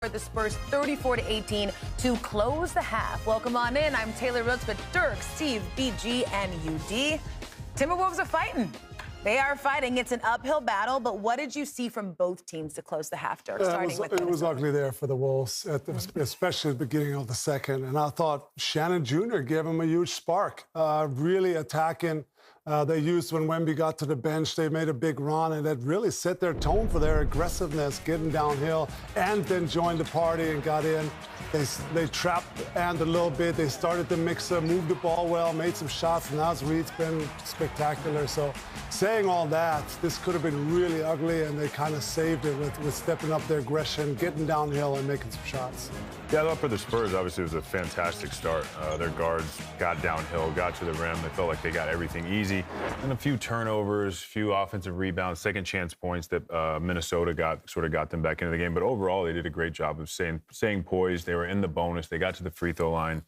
For the Spurs 34-18 to close the half. Welcome on in. I'm Taylor Rooks with Dirk, Steve, BG, and UD. Timberwolves are fighting. They are fighting. It's an uphill battle, but what did you see from both teams to close the half, Dirk? It was ugly there for the Wolves, especially at the beginning of the second. And I thought Shannon Jr. gave them a huge spark, really attacking. They used when Wemby got to the bench, they made a big run, and it really set their tone for their aggressiveness, getting downhill, and then joined the party and got in. They trapped and a little bit. They started to mix up, moved the ball well, made some shots, and Naz Reid's been spectacular. So saying all that, this could have been really ugly, and they kind of saved it with stepping up their aggression, getting downhill, and making some shots. Yeah, I thought for the Spurs, obviously, it was a fantastic start. Their guards got downhill, got to the rim. They felt like they got everything easy. And a few turnovers, few offensive rebounds, second chance points that Minnesota got them back into the game. But overall, they did a great job of staying poised. They were in the bonus. They got to the free throw line,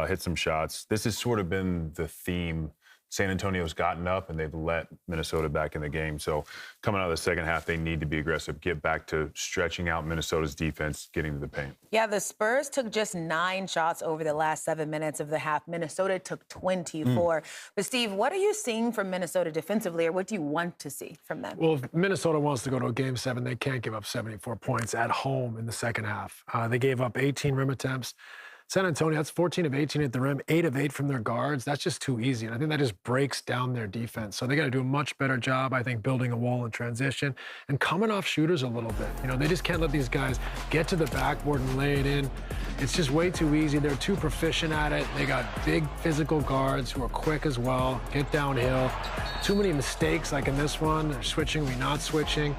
hit some shots. This has sort of been the theme. San Antonio's gotten up, and they've let Minnesota back in the game. So coming out of the second half, they need to be aggressive, get back to stretching out Minnesota's defense, getting to the paint. Yeah, the Spurs took just 9 shots over the last 7 minutes of the half. Minnesota took 24. But, Steve, what are you seeing from Minnesota defensively, or what do you want to see from them? Well, if Minnesota wants to go to a Game 7, they can't give up 74 points at home in the second half. They gave up 18 rim attempts. San Antonio, that's 14 of 18 at the rim, 8 of 8 from their guards. That's just too easy, and I think that just breaks down their defense. So they got to do a much better job, I think, building a wall in transition and coming off shooters a little bit. You know, they just can't let these guys get to the backboard and lay it in. It's just way too easy. They're too proficient at it. They got big physical guards who are quick as well, get downhill. Too many mistakes like in this one. They're switching, we're not switching.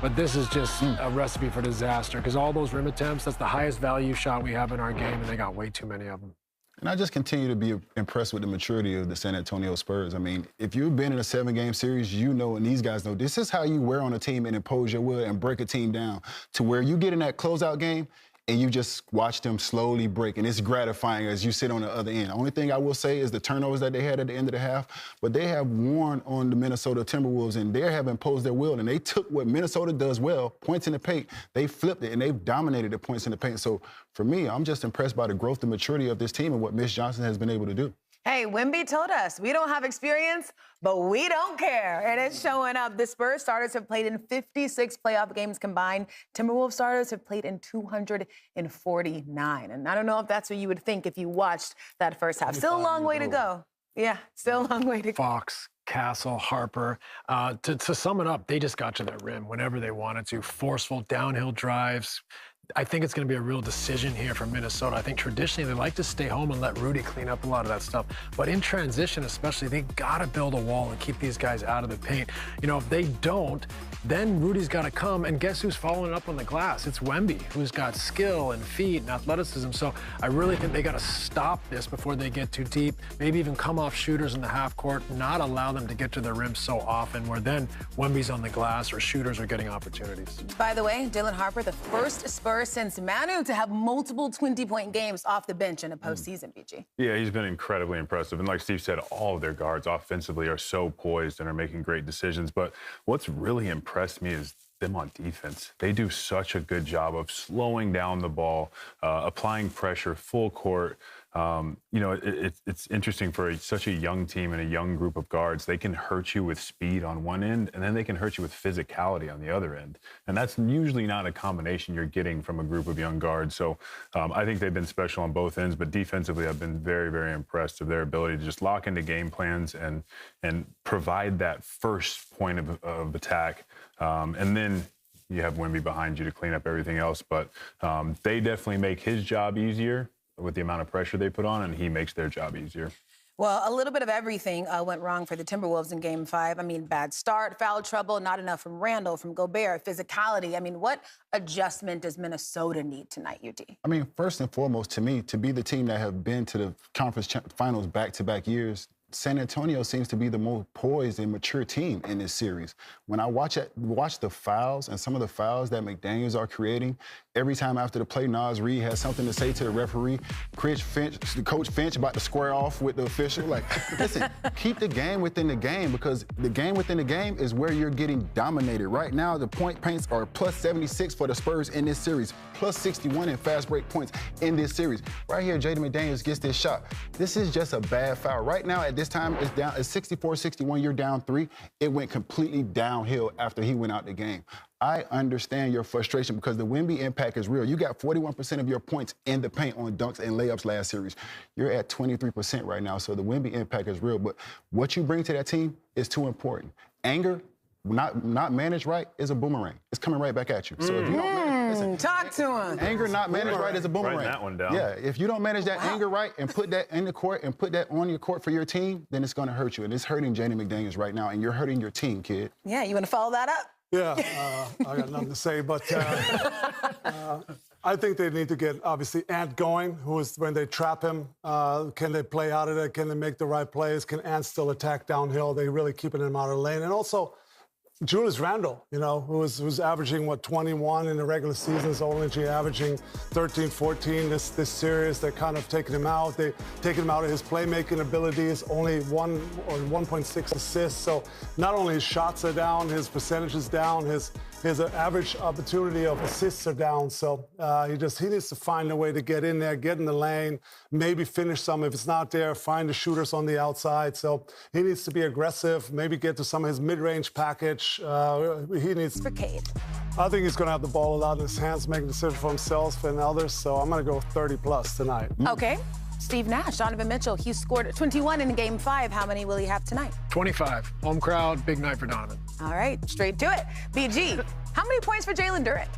But this is just a recipe for disaster because all those rim attempts, that's the highest value shot we have in our game, and they got way too many of them. And I just continue to be impressed with the maturity of the San Antonio Spurs. I mean, if you've been in a 7-game series, you know, and these guys know, this is how you wear on a team and impose your will and break a team down to where you get in that closeout game and you just watch them slowly break. And it's gratifying as you sit on the other end. The only thing I will say is the turnovers that they had at the end of the half, but they have worn on the Minnesota Timberwolves, and they have imposed their will. And they took what Minnesota does well, points in the paint, they flipped it, and they've dominated the points in the paint. So for me, I'm just impressed by the growth and maturity of this team and what Mitch Johnson has been able to do. Hey, Wemby told us we don't have experience, but we don't care. And it's showing up. The Spurs starters have played in 56 playoff games combined. Timberwolves starters have played in 249. And I don't know if that's what you would think if you watched that first half. Still a long way to go. Yeah, still a long way to go. Fox, Castle, Harper. To sum it up, they just got to their rim whenever they wanted to. Forceful downhill drives. I think it's going to be a real decision here for Minnesota. I think traditionally they like to stay home and let Rudy clean up a lot of that stuff. But in transition especially, they got to build a wall and keep these guys out of the paint. You know, if they don't, then Rudy's got to come, and guess who's following up on the glass? It's Wemby, who's got skill and feet and athleticism. So I really think they got to stop this before they get too deep, maybe even come off shooters in the half court, not allow them to get to the rim so often where then Wemby's on the glass or shooters are getting opportunities. By the way, Dylan Harper, the first Spurs since Manu to have multiple 20-point games off the bench in a postseason, BG. Yeah, he's been incredibly impressive. And like Steve said, all of their guards offensively are so poised and are making great decisions. But what's really impressed me is them on defense. They do such a good job of slowing down the ball, applying pressure, full court. You know, it's interesting for such a young team and a young group of guards. They can hurt you with speed on one end, and then they can hurt you with physicality on the other end. And that's usually not a combination you're getting from a group of young guards. So I think they've been special on both ends, but defensively I've been very, very impressed of their ability to just lock into game plans and provide that first point of attack. And then you have Wemby behind you to clean up everything else. But they definitely make his job easier with the amount of pressure they put on, and he makes their job easier. Well, a little bit of everything went wrong for the Timberwolves in Game 5. I mean, bad start, foul trouble, not enough from Randall, from Gobert, physicality. I mean, what adjustment does Minnesota need tonight, UD? I mean, first and foremost, to me, to be the team that have been to the conference finals back-to-back years, San Antonio seems to be the more poised and mature team in this series. When I watch the fouls and some of the fouls that McDaniels are creating, Every time after the play, Nas Reed has something to say to the referee. Coach Finch about to square off with the official. Like, listen, keep the game within the game, because the game within the game is where you're getting dominated. Right now, the point paints are plus 76 for the Spurs in this series, plus 61 in fast break points in this series. Right here, Jaden McDaniels gets this shot. This is just a bad foul. Right now, at this time, it's down. It's 64-61. You're down 3. It went completely downhill after he went out the game. I understand your frustration because the Wemby impact is real. You got 41% of your points in the paint on dunks and layups last series. You're at 23% right now, so the Wemby impact is real. But what you bring to that team is too important. Anger, not managed right, is a boomerang. It's coming right back at you. So if you don't listen, talk to him. Anger not managed right is a boomerang. Writing that one down. Yeah, if you don't manage that anger right and put that in the court and put that on your court for your team, then it's going to hurt you. And it's hurting Jaden McDaniels right now, and you're hurting your team, kid. Yeah, you want to follow that up? Yeah, I got nothing to say, but I think they need to get, obviously, Ant going, who is, when they trap him, can they play out of it? Can they make the right plays? Can Ant still attack downhill? They really keeping him out of the lane. And also, Julius Randle, you know, who's averaging, 21 in the regular season, is only averaging 13, 14 this series. They're kind of taking him out. They taking him out of his playmaking abilities, only 1.6 assists. So not only his shots are down, his percentage is down, his average opportunity of assists are down. So he needs to find a way to get in there, get in the lane, maybe finish some. If it's not there, find the shooters on the outside. So he needs to be aggressive, maybe get to some of his mid-range package. He needs for Cade. I think he's going to have the ball a lot in his hands, making decisions for himself and others. So I'm going to go 30+ tonight. Okay. Steve Nash, Donovan Mitchell, he scored 21 in Game 5. How many will he have tonight? 25. Home crowd, big night for Donovan. All right, straight to it. BG, how many points for Jalen Durant?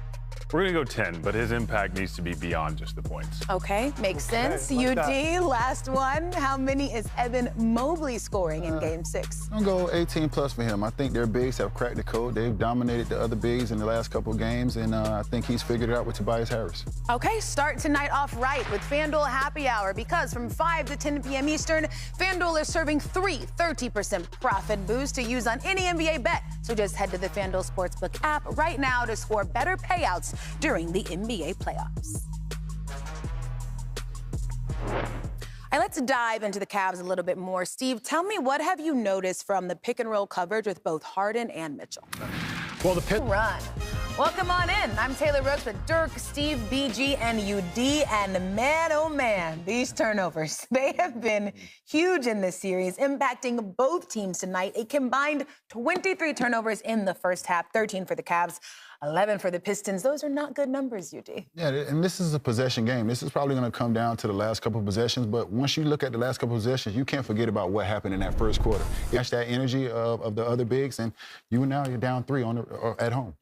We're going to go 10, but his impact needs to be beyond just the points. Okay, makes sense. like UD, that. last one. How many is Evan Mobley scoring in Game 6? I'm going to go 18+ for him. I think their bigs have cracked the code. They've dominated the other bigs in the last couple of games, and I think he's figured it out with Tobias Harris. Okay, start tonight off right with FanDuel Happy Hour, because from 5 to 10 p.m. Eastern, FanDuel is serving 3 30% profit boosts to use on any NBA bet. So just head to the FanDuel Sportsbook app right now to score better payouts during the NBA playoffs. All right, let's dive into the Cavs a little bit more. Steve, tell me, what have you noticed from the pick and roll coverage with both Harden and Mitchell? Well, the pit Run. Welcome on in. I'm Taylor Rooks with Dirk, Steve, BG, and UD. And man, oh man, these turnovers, they have been huge in this series, impacting both teams tonight. A combined 23 turnovers in the first half, 13 for the Cavs, 11 for the Pistons. Those are not good numbers, UD. Yeah, and this is a possession game. This is probably going to come down to the last couple of possessions, but once you look at the last couple of possessions, you can't forget about what happened in that first quarter. You catch that energy of the other bigs, and you're down 3 at home.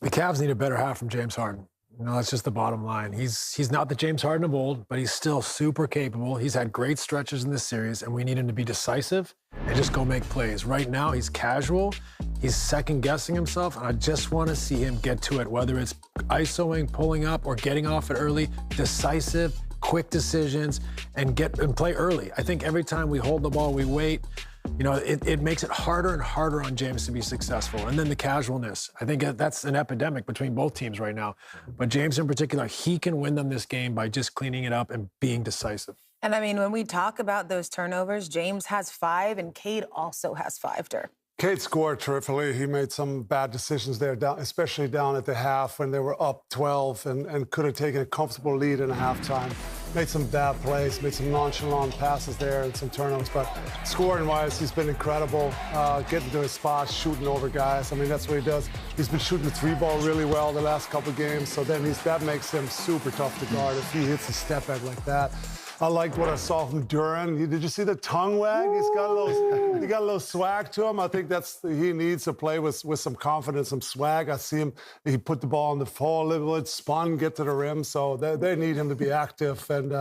The Cavs need a better half from James Harden. You know, that's just the bottom line. He's not the James Harden of old, but he's still super capable. He's had great stretches in this series, and we need him to be decisive and just go make plays. Right now, he's casual. He's second-guessing himself, and I just want to see him get to it, whether it's isoing, pulling up, or getting off it early. Decisive, quick decisions, and play early. I think every time we hold the ball, we wait. You know, it makes it harder and harder on James to be successful. And then the casualness. I think that's an epidemic between both teams right now. But James in particular, he can win them this game by just cleaning it up and being decisive. And I mean, when we talk about those turnovers, James has 5 and Cade also has 5, Dirk. Cade scored terrifically. He made some bad decisions there, especially down at the half when they were up 12 and could have taken a comfortable lead in a halftime. Made some bad plays, made some nonchalant passes there and some turnovers. But scoring-wise, he's been incredible. Getting to his spots, shooting over guys. I mean, that's what he does. He's been shooting the 3-ball really well the last couple of games. So then that makes him super tough to guard if he hits a step back like that. I liked what I saw from Duran. Did you see the tongue wag? He got a little swag to him. I think he needs to play with some confidence, some swag. I see him. He put the ball on the floor a little bit, spun, get to the rim. So they need him to be active and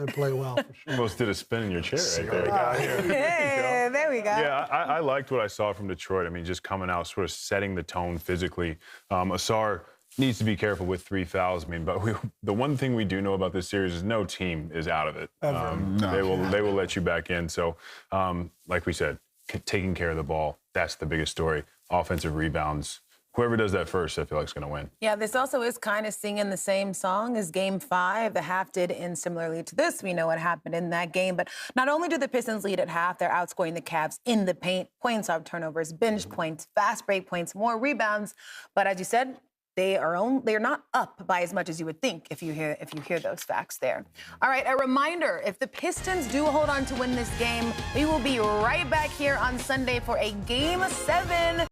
play well. For sure. Almost did a spin in your chair right there. Hey, there we go. Yeah, I liked what I saw from Detroit. I mean, just coming out, sort of setting the tone physically. Asar needs to be careful with 3 fouls. I mean, but the one thing we do know about this series is no team is out of it. They will let you back in. So, like we said, taking care of the ball, that's the biggest story. Offensive rebounds, whoever does that first, I feel like is going to win. Yeah, this also is kind of singing the same song as Game 5. The half did end similarly to this. We know what happened in that game. But not only do the Pistons lead at half, they're outscoring the Cavs in the paint. Points off turnovers, binge points, fast break points, more rebounds. But as you said, they're not up by as much as you would think if you hear those facts there. All right, a reminder, if the Pistons do hold on to win this game, we will be right back here on Sunday for a Game 7